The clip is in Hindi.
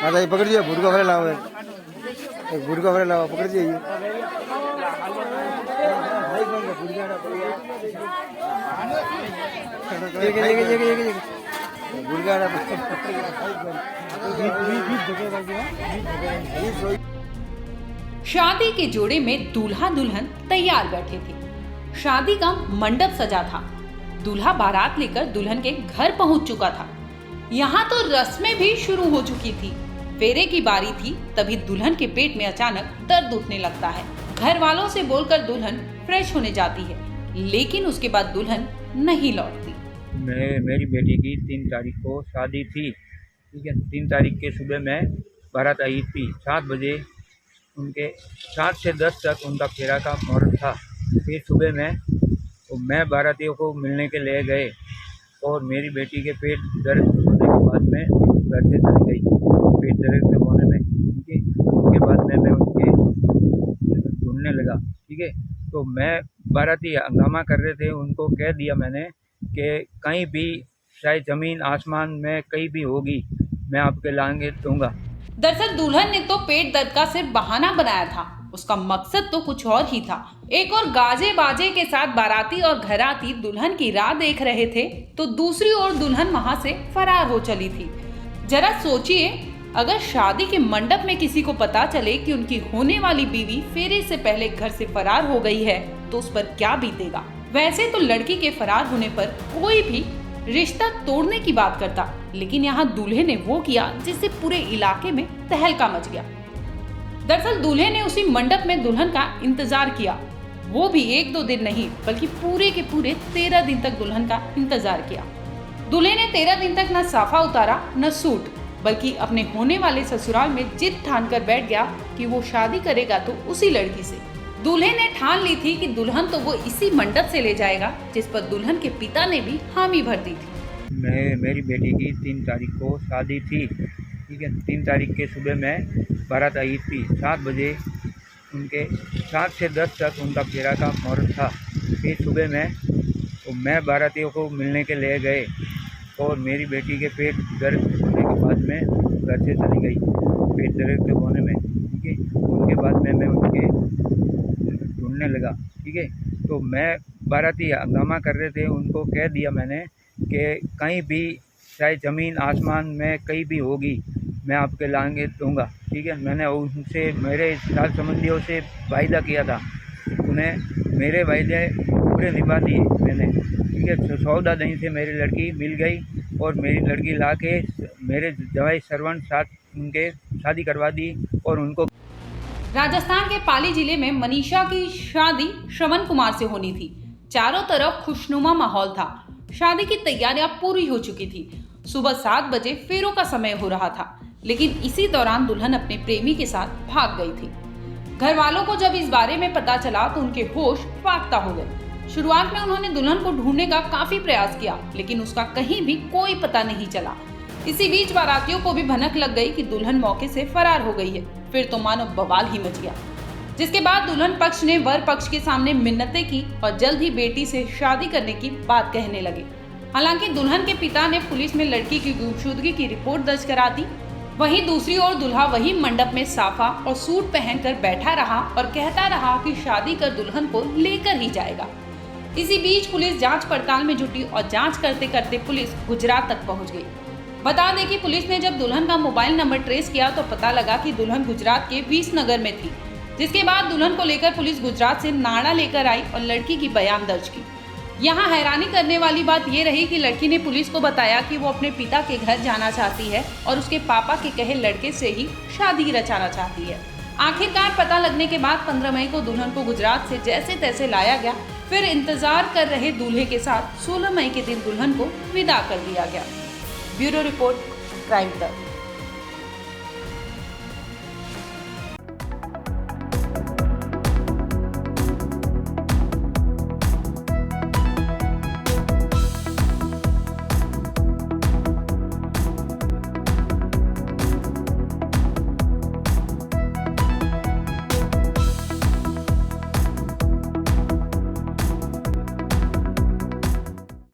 आता ये पकड़ दिया भुटका भरे लाओ एक भुटका भरे लाओ पकड़ दिया ये शादी के जोड़े में दूल्हा दुल्हन तैयार बैठे थे। शादी का मंडप सजा था। दूल्हा बारात लेकर दुल्हन के घर पहुंच चुका था। यहाँ तो रस्में भी शुरू हो चुकी थी। फेरे की बारी थी, तभी दुल्हन के पेट में अचानक दर्द उठने लगता है। घर वालों से बोलकर दुल्हन फ्रेश होने जाती है, लेकिन उसके बाद दुल्हन नहीं लौटती। मेरी बेटी की 3 तारीख को शादी थी, ठीक है। 3 तारीख के सुबह में बारात आई थी। 7 बजे उनके 7 से 10 तक उनका फेरा का मुहूर्त था। फिर सुबह में तो मैं बारातियों को मिलने के लिए गए और मेरी बेटी के पेट दर्द होने के बाद में घर से चली गई। पेट दर्द होने में, ठीक है। उसके बाद में मैं उनके ढूंढने लगा, ठीक है। तो मैं बाराती हंगामा कर रहे थे, उनको कह दिया मैंने कि कहीं भी चाहे ज़मीन आसमान में कहीं भी होगी, मैं आपके लांगे दूंगा। दरअसल दुल्हन ने तो पेट दर्द का सिर्फ बहाना बनाया था, उसका मकसद तो कुछ और ही था। एक और गाजे बाजे के साथ बाराती और घराती दुल्हन की राह देख रहे थे, तो दूसरी ओर दुल्हन वहां से फरार हो चली थी। जरा सोचिए, अगर शादी के मंडप में किसी को पता चले कि उनकी होने वाली बीवी फेरे से पहले घर से फरार हो गई है, तो उस पर क्या बीतेगा। वैसे तो लड़की के फरार होने पर कोई भी रिश्ता तोड़ने की बात करता, लेकिन यहाँ दूल्हे ने वो किया जिससे पूरे इलाके में तहलका मच गया। दरअसल दूल्हे ने उसी मंडप में दुल्हन का इंतजार किया, वो भी 1-2 दिन नहीं बल्कि पूरे के पूरे 13 दिन तक दुल्हन का इंतजार किया। दूल्हे ने 13 दिन तक न साफा उतारा न सूट, बल्कि अपने होने वाले ससुराल में जिद ठान कर बैठ गया कि वो शादी करेगा तो उसी लड़की से। दूल्हे ने ठान ली थी कि दुल्हन तो वो इसी मंडप से ले जाएगा जिस पर दुल्हन के पिता ने भी हामी भर दी थी। मेरी बेटी की 3 तारीख को शादी थी, ठीक है। 3 तारीख के सुबह में बारात आई थी। 7 बजे उनके 7 से 10 तक उनका फेरा का मुहूर्त था। फिर सुबह में तो मैं बारातियों को मिलने के लिए गए और मेरी बेटी के पेट दर्द होने के बाद में घर से चली गई। पेट दर्द होने में, ठीक है। उनके बाद में मैं उनके ढूंढने लगा, ठीक है। तो मैं बाराती हंगामा कर रहे थे, उनको कह दिया मैंने कि कहीं भी चाहे ज़मीन आसमान में कहीं भी होगी, मैं आपके लांगे दूंगा, ठीक है। मैंने उनसे मेरे साथ संबंधियों से वायदा किया था, उन्हें मेरे वायदे पूरे निभा दिए मैंने, ठीक है। सौदा दही से मेरी लड़की मिल गई और मेरी लड़की ला के मेरे जवाई सरवंत साथ उनके शादी करवा दी और उनको। राजस्थान के पाली जिले में मनीषा की शादी श्रवण कुमार से होनी थी। चारों तरफ खुशनुमा माहौल था। शादी की तैयारियां पूरी हो चुकी थी। सुबह 7 बजे फेरों का समय हो रहा था, लेकिन इसी दौरान दुल्हन अपने प्रेमी के साथ भाग गई थी। घर वालों को जब इस बारे में पता चला तो उनके होश फाख्ता हो गए। शुरुआत में उन्होंने दुल्हन को ढूंढने का काफी प्रयास किया, लेकिन उसका कहीं भी कोई पता नहीं चला। इसी बीच बारातियों को भी भनक लग गई कि दुल्हन मौके से फरार हो गई है। फिर तो मानो बवाल ही मच गया, जिसके बाद दुल्हन पक्ष ने वर पक्ष के सामने मिन्नतें की और जल्द ही बेटी से शादी करने की बात कहने लगे। हालांकि दुल्हन के पिता ने पुलिस में लड़की की गुमशुदगी की रिपोर्ट दर्ज करा दी। वहीं दूसरी ओर दूल्हा वही मंडप में साफा और सूट पहनकर बैठा रहा और कहता रहा कि शादी कर दुल्हन को लेकर ही जाएगा। इसी बीच पुलिस जांच पड़ताल में जुटी और जांच करते करते पुलिस गुजरात तक पहुंच गई। बता दें कि पुलिस ने जब दुल्हन का मोबाइल नंबर ट्रेस किया तो पता लगा कि दुल्हन गुजरात के विसनगर में थी। जिसके बाद दुल्हन को लेकर पुलिस गुजरात से नाड़ा लेकर आई और लड़की की बयान दर्ज की। यहाँ हैरानी करने वाली बात ये रही कि लड़की ने पुलिस को बताया कि वो अपने पिता के घर जाना चाहती है और उसके पापा के कहे लड़के से ही शादी रचाना चाहती है। आखिरकार पता लगने के बाद 15 मई को दुल्हन को गुजरात से जैसे तैसे लाया गया। फिर इंतजार कर रहे दूल्हे के साथ 16 मई के दिन दुल्हन को विदा कर दिया गया। ब्यूरो रिपोर्ट, क्राइम तक।